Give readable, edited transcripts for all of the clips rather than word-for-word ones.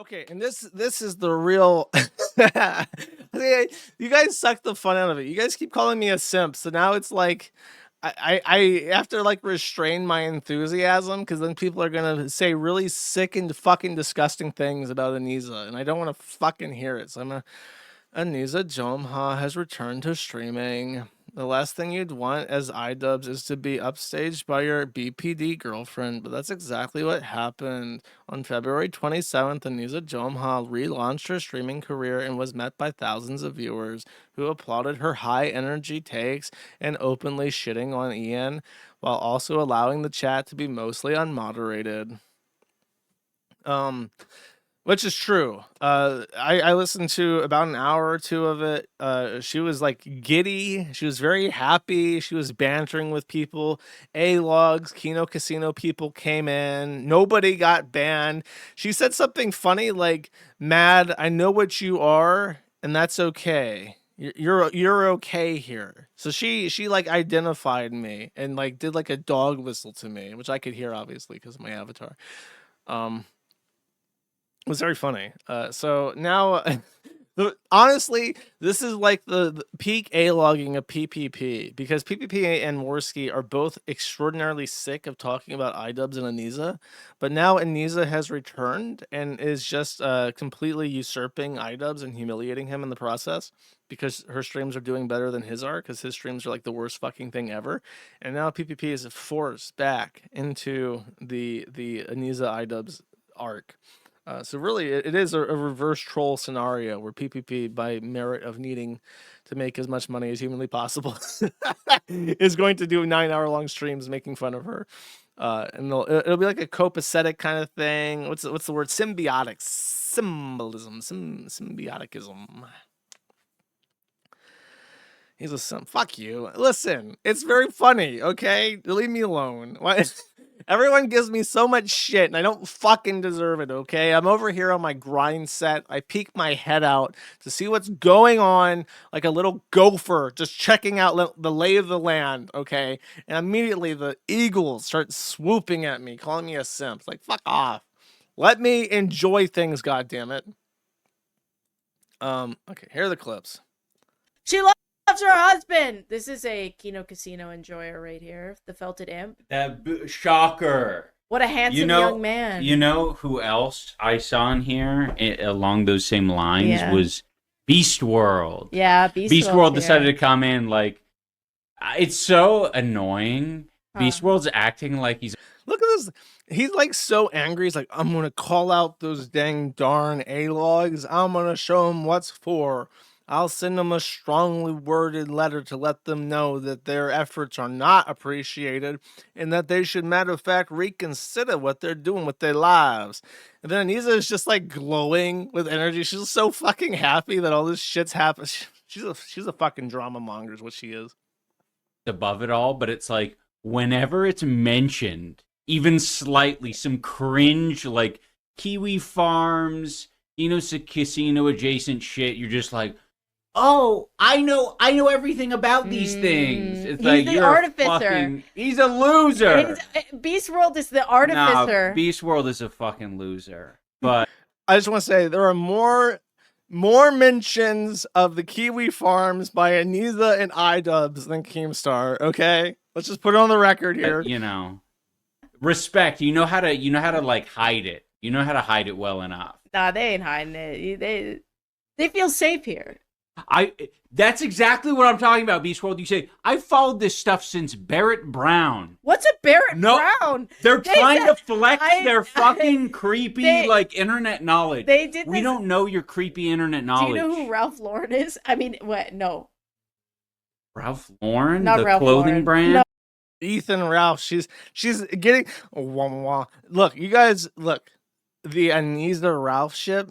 Okay, and this is the real. You guys suck the fun out of it. You guys keep calling me a simp, so now it's like I have to like restrain my enthusiasm because then people are gonna say really sick and fucking disgusting things about Anisa, and I don't want to fucking hear it. So Anisa Jomha has returned to streaming. The last thing you'd want as Idubbbz is to be upstaged by your BPD girlfriend, but that's exactly what happened. On February 27th, Anisa Jomha relaunched her streaming career and was met by thousands of viewers who applauded her high energy takes and openly shitting on Ian, while also allowing the chat to be mostly unmoderated. Um, which is true. I listened to about an hour or two of it. She was like giddy. She was very happy. She was bantering with people. A-logs, Kino Casino people came in. Nobody got banned. She said something funny like, "Mad, I know what you are, and that's okay. You're okay here." So she like identified me and like did like a dog whistle to me, which I could hear obviously because of my avatar. Um, it was very funny. So now, honestly, this is like the peak A-logging of PPP because PPP and Worski are both extraordinarily sick of talking about Idubbbz and Anisa, but now Anisa has returned and is just completely usurping Idubbbz and humiliating him in the process because her streams are doing better than his are because his streams are like the worst fucking thing ever, and now PPP is forced back into the Anisa Idubbbz arc. So really, it is a reverse troll scenario where PPP, by merit of needing to make as much money as humanly possible, is going to do 9-hour-long streams making fun of her. And it'll be like a copacetic kind of thing. What's the word? Symbiotic symbolism, symbioticism. He's a simp. Fuck you. Listen, it's very funny. Okay, leave me alone. Why? Everyone gives me so much shit and I don't fucking deserve it, okay? I'm over here on my grind set. I peek my head out to see what's going on like a little gopher just checking out the lay of the land, okay? And immediately the eagles start swooping at me, calling me a simp. It's like, fuck off. Let me enjoy things, goddammit. Okay, here are the clips. She loves her husband. This is a Kino Casino enjoyer right here. The felted imp. Shocker. What a handsome young man. You know who else I saw in here along those same lines was Beast World. Yeah, Beast World decided to come in like, it's so annoying. Beast World's acting like he's... Look at this. He's like so angry. He's like, I'm going to call out those dang darn A-logs. I'm going to show them what's for. I'll send them a strongly worded letter to let them know that their efforts are not appreciated and that they should, matter of fact, reconsider what they're doing with their lives. And then Anisa is just like glowing with energy. She's so fucking happy that all this shit's happened. She's a fucking drama monger is what she is. Above it all, but it's like whenever it's mentioned, even slightly, some cringe like Kiwi Farms, casino adjacent shit, you're just like, oh, I know everything about these things. It's like, the artificer. He's a loser. Beast World is the artificer. Nah, Beast World is a fucking loser. But I just want to say there are more mentions of the Kiwi Farms by Anisa and Idubbbz than Keemstar. Okay, let's just put it on the record here. Respect. You know how to like hide it. You know how to hide it well enough. Nah, they ain't hiding it. They feel safe here. That's exactly what I'm talking about, Beast World. You say, I followed this stuff since Barrett Brown. What's a Barrett Brown? They're trying to flex their fucking creepy internet knowledge. We don't know your creepy internet knowledge. Do you know who Ralph Lauren is? I mean, what? No. Ralph Lauren? Not the Ralph clothing Lauren. brand? No. Ethan Ralph. She's getting look, you guys, look. The Anisa Ralph ship.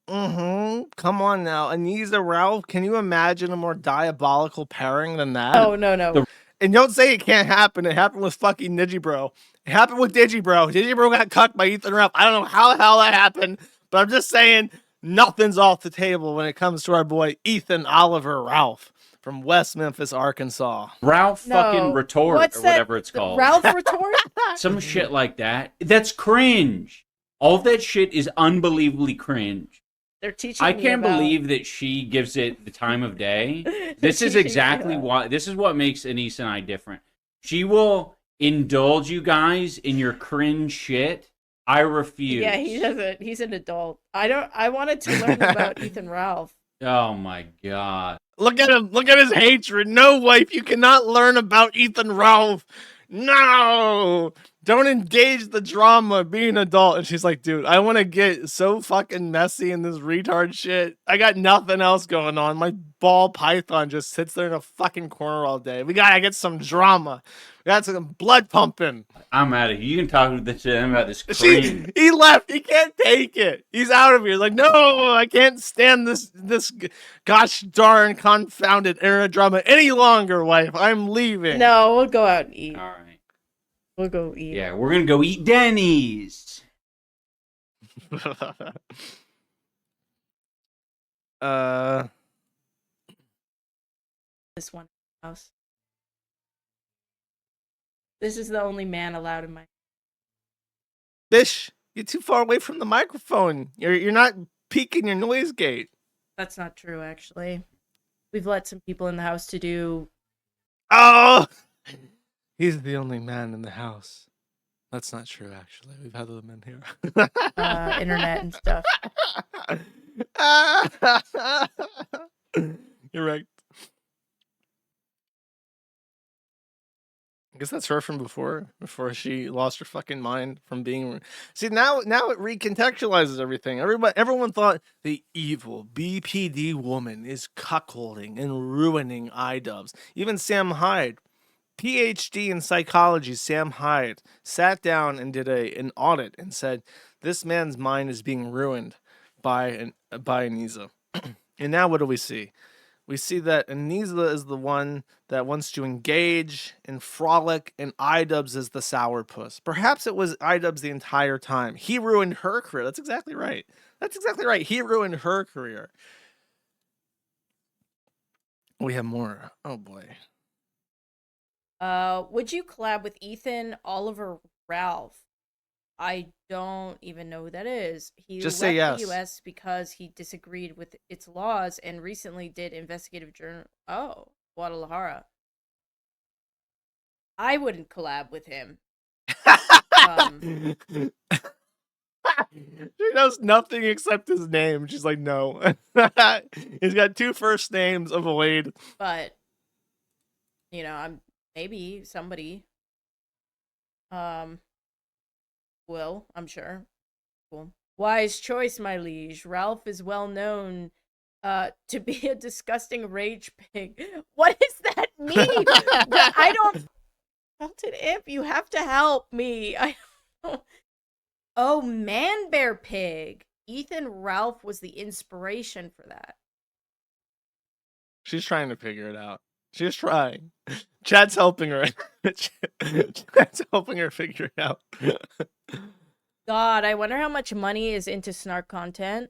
Come on now. Anisa Ralph, can you imagine a more diabolical pairing than that? Oh, no. And don't say it can't happen. It happened with fucking Digibro. It happened with Digibro. Digibro got cucked by Ethan Ralph. I don't know how the hell that happened, but I'm just saying nothing's off the table when it comes to our boy Ethan Oliver Ralph from West Memphis, Arkansas. Ralph fucking Retort or whatever it's called. Ralph Retort? Some shit like that. That's cringe. All of that shit is unbelievably cringe. They're teaching I me can't about... believe that she gives it the time of day. This is Teaching me exactly about- why. This is what makes Anisa and I different. She will indulge you guys in your cringe shit. I refuse. Yeah, he doesn't. He's an adult. I wanted to learn about Ethan Ralph. Oh my god. Look at him. Look at his hatred. No, wife, you cannot learn about Ethan Ralph. No. Don't engage the drama, be an adult. And she's like, dude, I want to get so fucking messy in this retard shit. I got nothing else going on. My ball python just sits there in a fucking corner all day. We gotta get some drama. We got some blood pumping. I'm out of here. You can talk to them about this cringe. He left. He can't take it. He's out of here. Like, no, I can't stand this gosh darn confounded era drama any longer, wife. I'm leaving. No, we'll go out and eat. All right. We'll go eat. Yeah, we're gonna go eat Denny's. This one house. This is the only man allowed in my... Bish, you're too far away from the microphone. You're not peaking your noise gate. That's not true, actually. We've let some people in the house to do... Oh, he's the only man in the house. That's not true, actually. We've had other men here. internet and stuff. You're right. I guess that's her from before she lost her fucking mind from being... See, now it recontextualizes everything. Everyone thought the evil BPD woman is cuckolding and ruining Idubbbz. Even Sam Hyde, PhD in psychology, Sam Hyde, sat down and did an audit and said, this man's mind is being ruined by Anisa. And now what do we see? We see that Anisa is the one that wants to engage and frolic, and Idubbbz is the sourpuss. Perhaps it was Idubbbz the entire time. He ruined her career. That's exactly right. That's exactly right. He ruined her career. We have more. Oh boy. Would you collab with Ethan, Oliver, Ralph? I don't even know who that is. He Just left say yes. the U.S. because he disagreed with its laws and recently did investigative journal. Oh, Guadalajara. I wouldn't collab with him. She knows nothing except his name. She's like, no. He's got two first names. Avoid. But I'm maybe somebody. Will, I'm sure. Cool. Wise choice, my liege. Ralph is well known to be a disgusting rage pig. What does that mean? I don't... Melted Imp, you have to help me. I don't... Oh, Man Bear Pig. Ethan Ralph was the inspiration for that. She's trying to figure it out. She's trying. Chad's helping her. Chad's helping her figure it out. God, I wonder how much money is into snark content.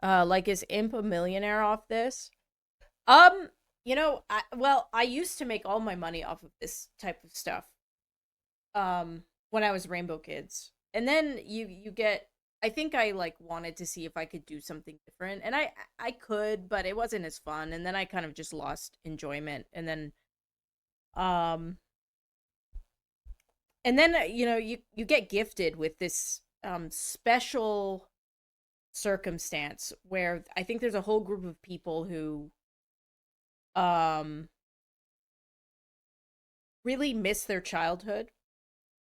Like, is Imp a millionaire off this? I used to make all my money off of this type of stuff. When I was Rainbow Kids. And then you get... I think I, wanted to see if I could do something different. And I could, but it wasn't as fun. And then I kind of just lost enjoyment. And then... you get gifted with this special circumstance where I think there's a whole group of people who really miss their childhood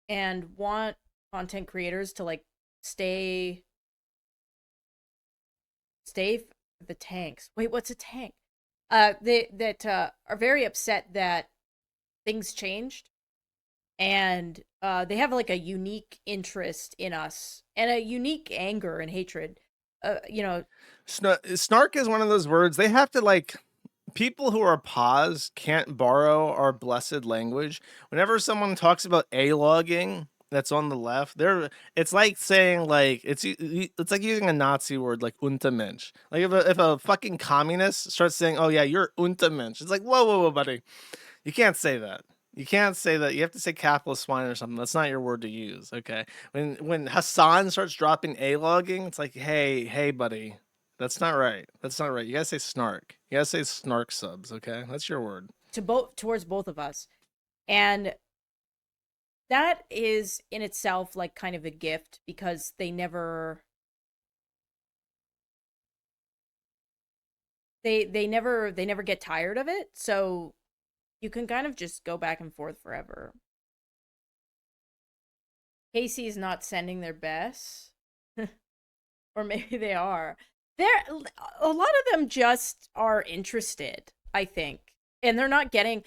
and want content creators to stay the tanks. Wait, what's a tank? That are very upset that things changed. And they have a unique interest in us and a unique anger and hatred. Snark is one of those words. They have to people who are pause can't borrow our blessed language. Whenever someone talks about A-logging that's on the left, it's like saying it's like using a Nazi word like Untermensch. Like if a fucking communist starts saying, "Oh yeah, you're Untermensch," it's like whoa, buddy, you can't say that. You can't say that. You have to say capitalist swine or something. That's not your word to use. Okay. When Hassan starts dropping a-logging, it's like, hey, buddy, that's not right. That's not right. You gotta say snark. You gotta say snark subs. Okay, that's your word. Towards both of us, and that is in itself like kind of a gift because they never get tired of it, so you can kind of just go back and forth forever. Casey is not sending their best. Or maybe they are. A lot of them just are interested, I think. And they're not getting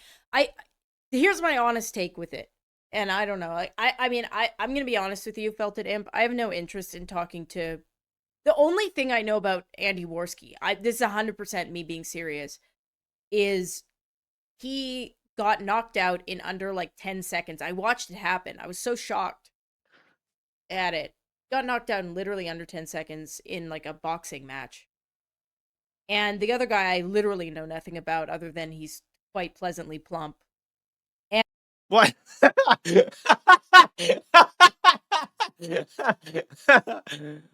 here's my honest take with it. And I don't know. Like I mean, I'm going to be honest with you, Felted Imp. I have no interest in talking to the only thing I know about Andy Worski, this is 100% me being serious, is he got knocked out in under like 10 seconds. I watched it happen. I was so shocked at it. Got knocked out in literally under 10 seconds in like a boxing match. And the other guy I literally know nothing about other than he's quite pleasantly plump. And What?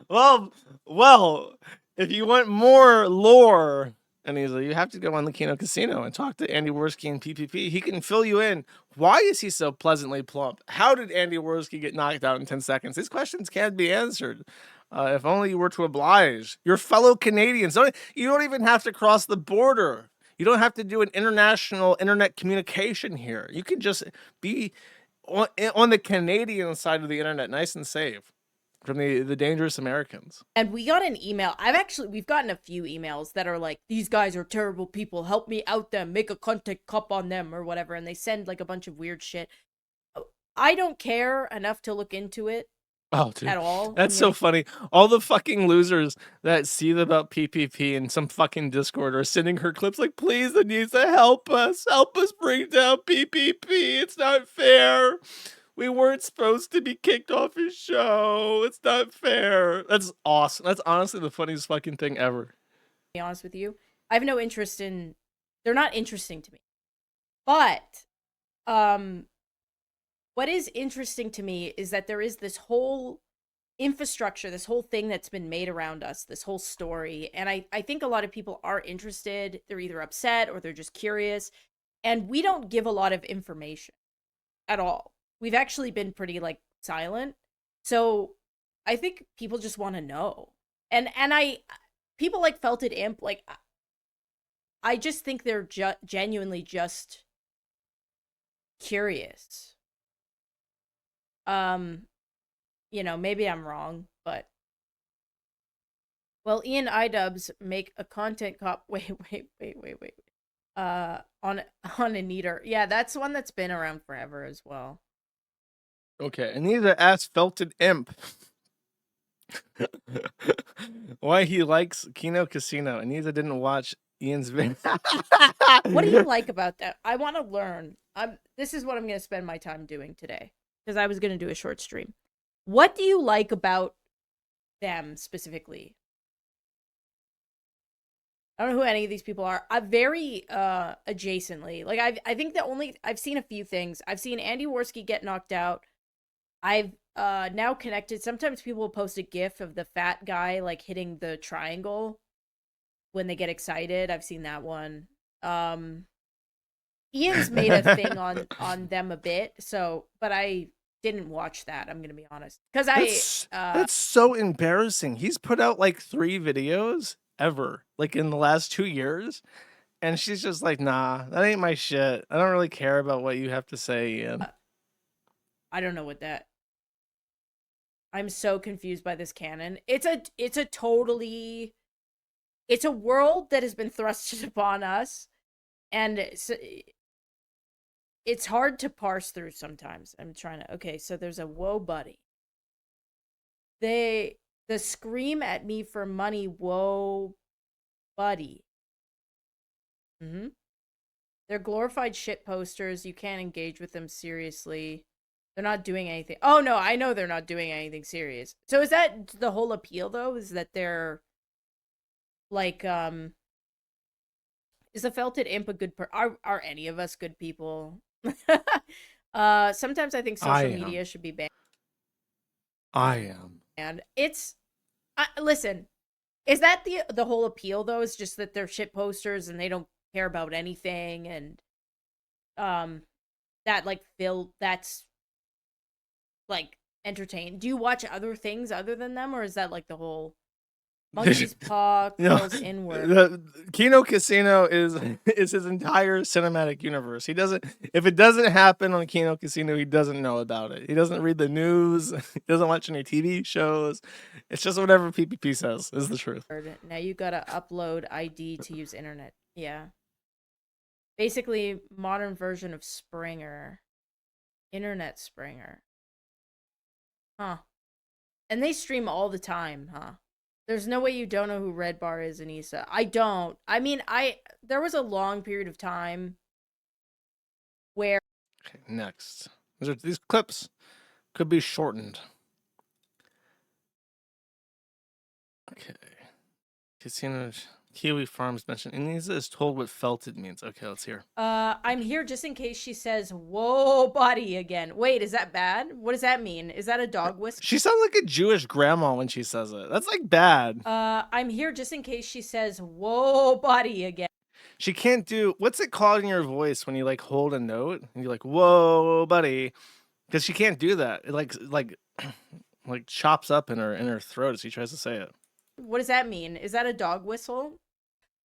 well, if you want more lore, Anisa, you have to go on the Kino Casino and talk to Andy Worski and PPP. He can fill you in. Why is he so pleasantly plump? How did Andy Worski get knocked out in 10 seconds? These questions can't be answered. If only you were to oblige your fellow Canadians. You don't even have to cross the border. You don't have to do an international internet communication here. You can just be on the Canadian side of the internet, nice and safe from the dangerous Americans. And we got an email. We've gotten a few emails that are like, these guys are terrible people. Help me out them. Make a content cup on them or whatever. And they send like a bunch of weird shit. I don't care enough to look into it. Oh, dude. At all. That's so funny. All the fucking losers that see about PPP in some fucking Discord are sending her clips like, please, Anisa, help us bring down PPP. It's not fair. We weren't supposed to be kicked off his show. It's not fair. That's awesome. That's honestly the funniest fucking thing ever. To be honest with you, I have no interest in. They're not interesting to me. But, what is interesting to me is that there is this whole infrastructure, this whole thing that's been made around us, this whole story. And I think a lot of people are interested. They're either upset or they're just curious. And we don't give a lot of information at all. We've actually been pretty like silent. So I think people just want to know. And people like Felted Imp, like, I just think they're genuinely just curious. You know, maybe I'm wrong, but well, Idubbbz make a content cop. Wait. On an eater. Yeah, that's one that's been around forever as well. Okay, Anisa asked Felted Imp why he likes Kino Casino. Anisa didn't watch Ian's video. What do you like about that? I want to learn. This is what I'm going to spend my time doing today. Because I was going to do a short stream. What do you like about them specifically? I don't know who any of these people are. I'm very adjacently. Like I think I've seen a few things. I've seen Andy Worski get knocked out. I've now connected. Sometimes people will post a GIF of the fat guy like hitting the triangle when they get excited. I've seen that one. Ian's made a thing on them a bit, but I didn't watch that. I'm gonna be honest, because that's so embarrassing. He's put out like 3 videos ever, like in the last 2 years, and she's just like, nah, that ain't my shit. I don't really care about what you have to say, Ian. I don't know what that. I'm so confused by this canon. It's a world that has been thrusted upon us, and it's hard to parse through sometimes. I'm trying to. Okay, so there's a whoa buddy. The scream at me for money, whoa buddy. They're glorified shit posters. You can't engage with them seriously. They're not doing anything. Oh no, I know they're not doing anything serious. So is that the whole appeal though? Is that they're like is the Felted Imp a good are any of us good people? Sometimes I think I social am. media should be banned. I am. And it's listen, is that the whole appeal though? Is just that they're shit posters and they don't care about anything, and that like that's like entertained. Do you watch other things other than them, or is that like the whole monkey's paw You know, curls inward? the Kino Casino is his entire cinematic universe. He doesn't, if it doesn't happen on Kino Casino, he doesn't know about it. He doesn't read the news. He doesn't watch any TV shows. It's just whatever PPP says is the truth. Now you gotta upload ID to use internet. Yeah. Basically, modern version of Springer. Internet Springer. Huh. And they stream all the time, huh? There's no way you don't know who Red Bar is, Anisa. I don't. I mean, there was a long period of time where... Okay, next. These clips could be shortened. Okay. Casino Kiwi Farms mentioned. Anisa is told what felted means. Okay, let's hear. I'm here just in case she says, whoa, buddy, again. Wait, is that bad? What does that mean? Is that a dog whistle? She sounds like a Jewish grandma when she says it. That's like bad. I'm here just in case she says, whoa, buddy, again. She can't do, what's it called in your voice when you like hold a note and you're like, whoa, buddy? Because she can't do that. It like chops up in her throat as she tries to say it. What does that mean? Is that a dog whistle?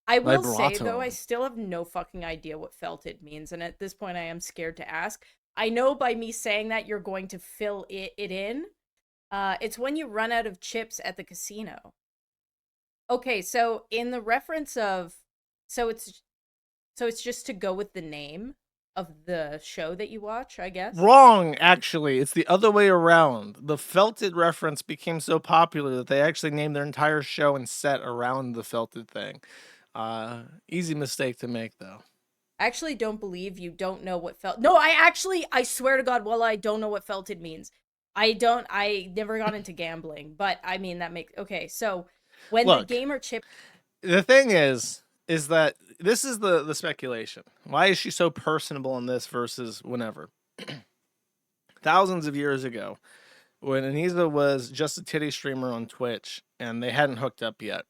I will say, though, Vibrato. I still have no fucking idea what felted means, and at this point I am scared to ask. I know by me saying that you're going to fill it in. It's when you run out of chips at the casino. Okay, so in the reference of... So it's just to go with the name of the show that you watch, I guess? Wrong, actually. It's the other way around. The felted reference became so popular that they actually named their entire show and set around the felted thing. Easy mistake to make, though. I actually don't believe you don't know what felt. No, I swear to God, well, I don't know what felted means. I never got into gambling, but I mean, that makes, okay, so when the gamer chip. The thing is that this is the speculation. Why is she so personable in this versus whenever? Thousands of years ago, when Anisa was just a titty streamer on Twitch and they hadn't hooked up yet,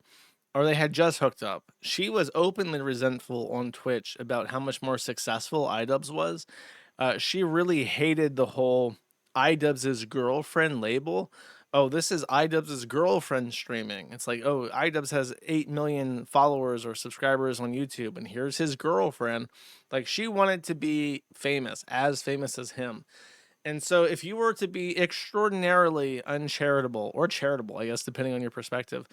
or they had just hooked up, she was openly resentful on Twitch about how much more successful Idubbbz was. She really hated the whole Idubbbz's girlfriend label. Oh, this is Idubbbz's girlfriend streaming. It's like, oh, Idubbbz has 8 million followers or subscribers on YouTube, and here's his girlfriend. Like, she wanted to be famous as him. And so if you were to be extraordinarily uncharitable, or charitable, I guess, depending on your perspective,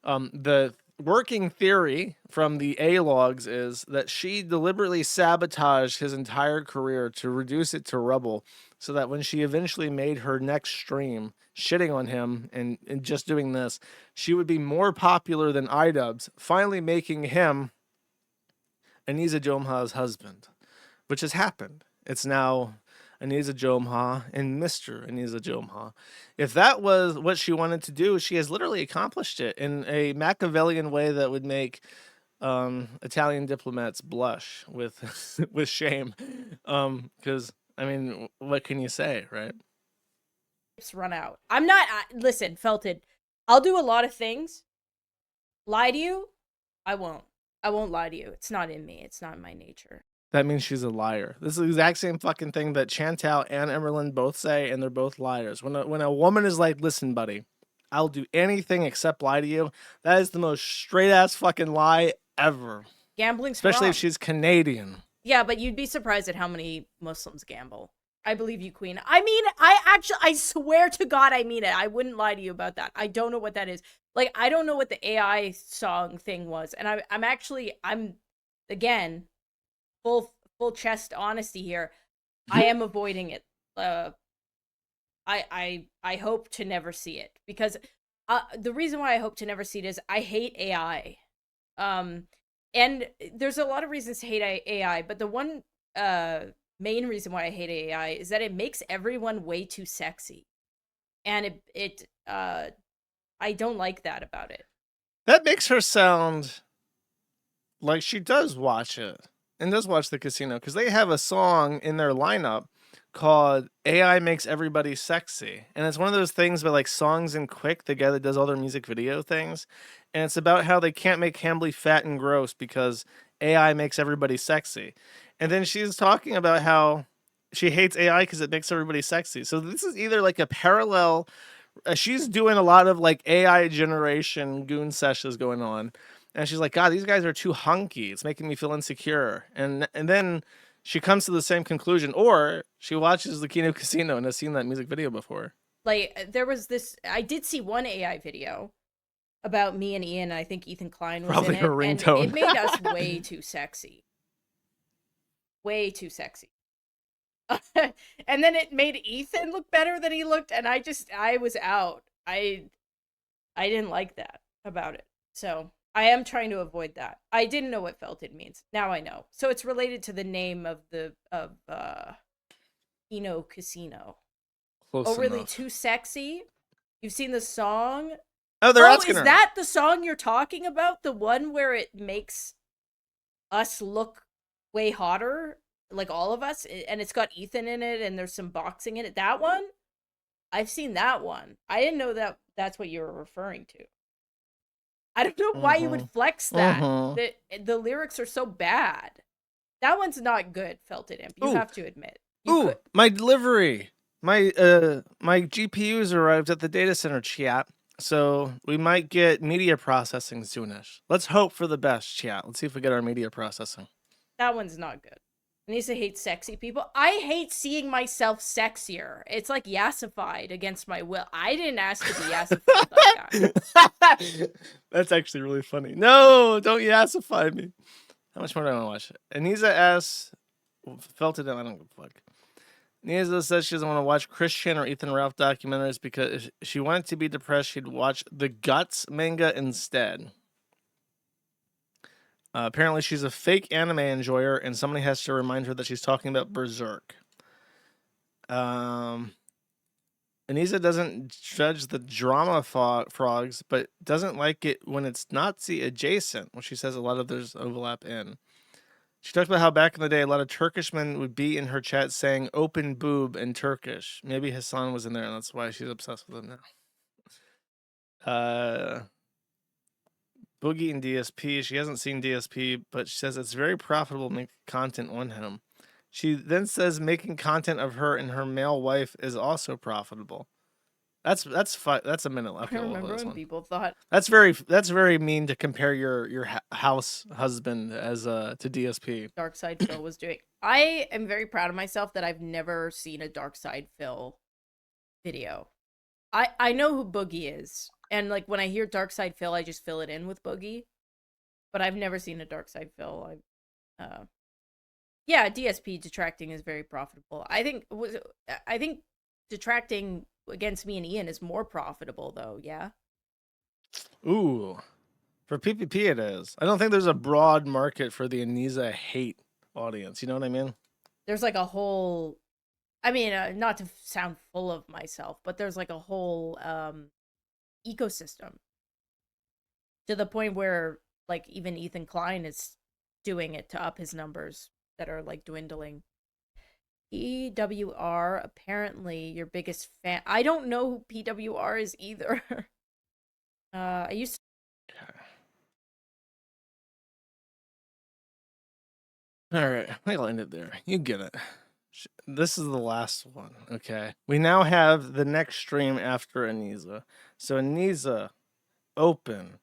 the working theory from the A-logs is that she deliberately sabotaged his entire career to reduce it to rubble, so that when she eventually made her next stream shitting on him and just doing this, she would be more popular than Idubbbz, finally making him Anisa Jomha's husband, which has happened. It's now Anisa Jomha and Mr. Anisa Jomha. If that was what she wanted to do, she has literally accomplished it in a Machiavellian way that would make Italian diplomats blush with with shame. Because I mean, what can you say, right? Run out. I'm not. Listen, Felted. I'll do a lot of things. Lie to you? I won't. I won't lie to you. It's not in me. It's not in my nature. That means she's a liar. This is the exact same fucking thing that Chantal and Emerlyn both say, and they're both liars. When a woman is like, listen, buddy, I'll do anything except lie to you, that is the most straight-ass fucking lie ever. Gambling's especially wrong. If she's Canadian. Yeah, but you'd be surprised at how many Muslims gamble. I believe you, Queen. I mean, I swear to God, I mean it. I wouldn't lie to you about that. I don't know what that is. Like, I don't know what the AI song thing was. And I'm again, full chest honesty here. I am avoiding it. I hope to never see it, because the reason why I hope to never see it is I hate AI. And there's a lot of reasons to hate AI, but the one main reason why I hate AI is that it makes everyone way too sexy. And I don't like that about it. That makes her sound like she does watch it. and does watch the casino because they have a song in their lineup called AI Makes Everybody Sexy. And it's one of those things where like Songs and Quick, the guy that does all their music video things. And it's about how they can't make Hambly fat and gross because AI makes everybody sexy. And then she's talking about how she hates AI because it makes everybody sexy. So this is either like a parallel. She's doing a lot of like AI generation goon sessions going on. And she's like, God, these guys are too hunky. It's making me feel insecure. And then she comes to the same conclusion, or she watches the Kino Casino and has seen that music video before. Like, there was this, I did see one AI video about me and Ian. I think Ethan Klein was Probably in it. her ringtone. And it made us way too sexy. Way too sexy. And then it made Ethan look better than he looked, and I was out. I didn't like that about it. So I am trying to avoid that. I didn't know what felted means. Now I know. So it's related to the name of Kino Casino. Close Really enough. too sexy? You've seen the song? Oh, they're asking is her. that the song you're talking about? The one where it makes us look way hotter? Like all of us? And it's got Ethan in it and there's some boxing in it. That one? I've seen that one. I didn't know that that's what you were referring to. I don't know why you would flex that. The lyrics are so bad. That one's not good, Felted Imp. You have to admit. My delivery. My GPUs arrived at the data center, chat. So we might get media processing soonish. Let's hope for the best, chat. Let's see if we get our media processing. That one's not good. Anisa hates sexy people. I hate seeing myself sexier. It's like yassified against my will. I didn't ask to be yassified like that. That's actually really funny. No, don't yassify me. How much more do I want to watch? Anisa asks, Felted Imp, I don't give a fuck. Anisa says she doesn't want to watch Christian or Ethan Ralph documentaries because if she wanted to be depressed, she'd watch the Guts manga instead. Apparently, she's a fake anime enjoyer, and somebody has to remind her that she's talking about Berserk. Anisa doesn't judge the drama frogs, but doesn't like it when it's Nazi adjacent, which she says a lot of there's overlap in. She talks about how back in the day, a lot of Turkish men would be in her chat saying open boob in Turkish. Maybe Hassan was in there, and that's why she's obsessed with him now. Boogie and DSP. She hasn't seen DSP, but she says it's very profitable to make content on him. She then says making content of her and her male wife is also profitable. That's a minute left. I remember when people thought that's very mean to compare your house husband as to DSP. Dark Side Phil was doing. I am very proud of myself that I've never seen a Dark Side Phil video. I know who Boogie is. And, like, when I hear Dark Side Phil, I just fill it in with Boogie. But I've never seen a Dark Side Phil. Yeah, DSP detracting is very profitable. I think detracting against me and Ian is more profitable, though, yeah? Ooh. For PPP it is. I don't think there's a broad market for the Anisa hate audience. You know what I mean? There's, like, a whole... I mean, not to sound full of myself, but there's, like, a whole... ecosystem to the point where like even Ethan Klein is doing it to up his numbers that are like dwindling. PWR, apparently your biggest fan. I don't know who PWR is either. I used to... All right, I'll end it there. You get it. This is the last one, okay? We now have the next stream after Anisa. So Anisa, open,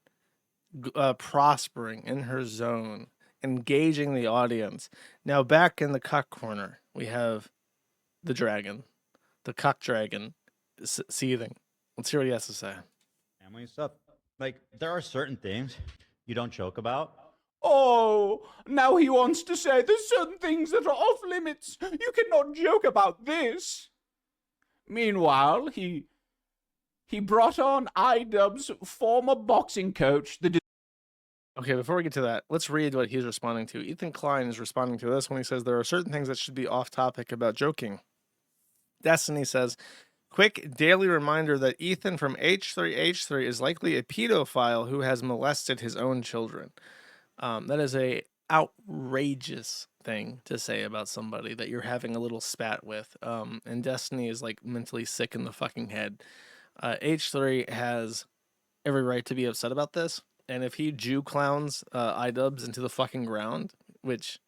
prospering in her zone, engaging the audience. Now back in the cuck corner, we have the dragon, the cuck dragon, seething. Let's hear what he has to say. Family stuff. Like, there are certain things you don't joke about. Oh, now he wants to say there's certain things that are off limits. You cannot joke about this. Meanwhile, he brought on Idubbbz former boxing coach. Okay, before we get to that, let's read what he's responding to. Ethan Klein is responding to this when he says there are certain things that should be off topic about joking. Destiny says, quick daily reminder that Ethan from H3H3 is likely a pedophile who has molested his own children. That is a outrageous thing to say about somebody that you're having a little spat with. And Destiny is like mentally sick in the fucking head. H3 has every right to be upset about this. And if he Jew clowns Idubbbz into the fucking ground, which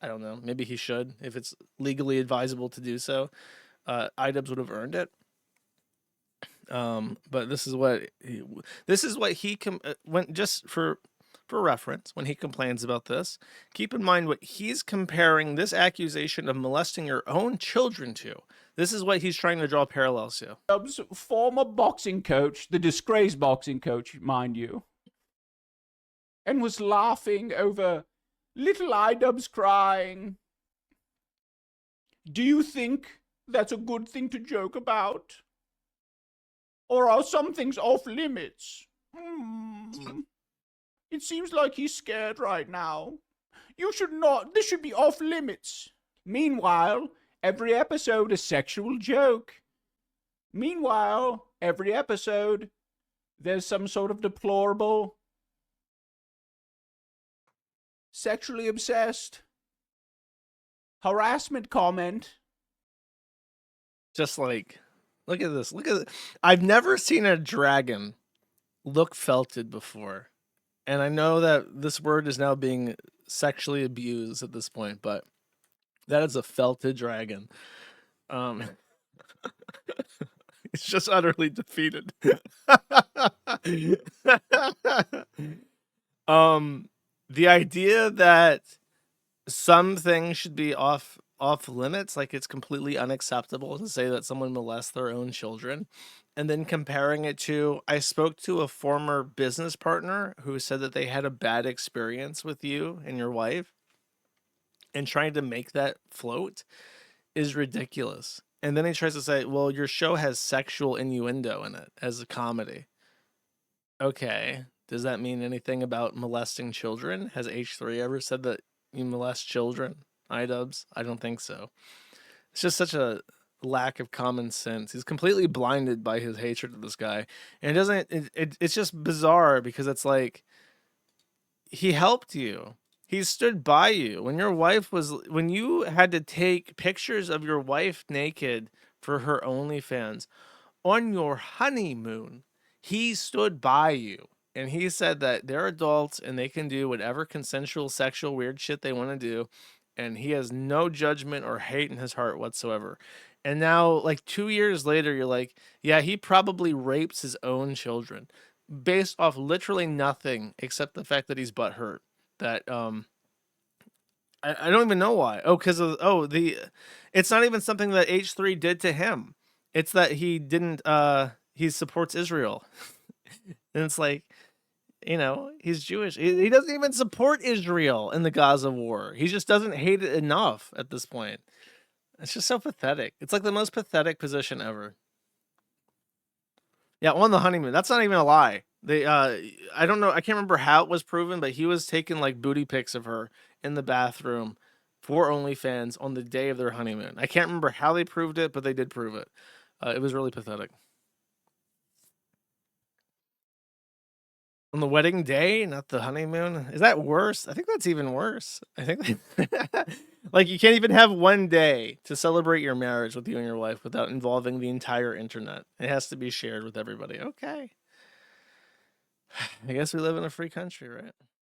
I don't know, maybe he should, if it's legally advisable to do so, Idubbbz would have earned it. But this is what he when just for reference, when he complains about this, keep in mind what he's comparing this accusation of molesting your own children to. This is what he's trying to draw parallels to. Idubbbz, former boxing coach, the disgraced boxing coach, mind you, and was laughing over little Idubbbz crying. Do you think that's a good thing to joke about? Or are some things off limits? It seems like he's scared right now. This should be off limits. Meanwhile, every episode a sexual joke. Meanwhile, every episode there's some sort of deplorable, sexually obsessed harassment comment. Just like, look at this. Look at it. I've never seen a dragon look felted before. And I know that this word is now being sexually abused at this point, but that is a felted dragon. It's just utterly defeated. The idea that some things should be off limits, like it's completely unacceptable to say that someone molests their own children, and then comparing it to, I spoke to a former business partner who said that they had a bad experience with you and your wife, and trying to make that float is ridiculous. And then he tries to say, well, your show has sexual innuendo in it as a comedy. Okay, does that mean anything about molesting children? Has H3 ever said that you molest children? Idubbbz? I don't think so. It's just such a lack of common sense. He's completely blinded by his hatred of this guy. And it's just bizarre because it's like, he helped you. He stood by you. When you had to take pictures of your wife naked for her OnlyFans on your honeymoon, he stood by you. And he said that they're adults and they can do whatever consensual, sexual, weird shit they want to do. And he has no judgment or hate in his heart whatsoever. And now, like 2 years later, you're like, yeah, he probably rapes his own children based off literally nothing except the fact that he's butthurt. That, I don't even know why. Oh, because of, it's not even something that H3 did to him. It's that he didn't, he supports Israel. And it's like, he's Jewish. He doesn't even support Israel in the Gaza war. He just doesn't hate it enough at this point. It's just so pathetic. It's like the most pathetic position ever. Yeah, on the honeymoon. That's not even a lie. They, I don't know. I can't remember how it was proven, but he was taking like booty pics of her in the bathroom for OnlyFans on the day of their honeymoon. I can't remember how they proved it, but they did prove it. It was really pathetic. On the wedding day, not the honeymoon. Is that worse? I think that's even worse. I think like you can't even have one day to celebrate your marriage with you and your wife without involving the entire internet. It has to be shared with everybody. Okay. I guess we live in a free country, right?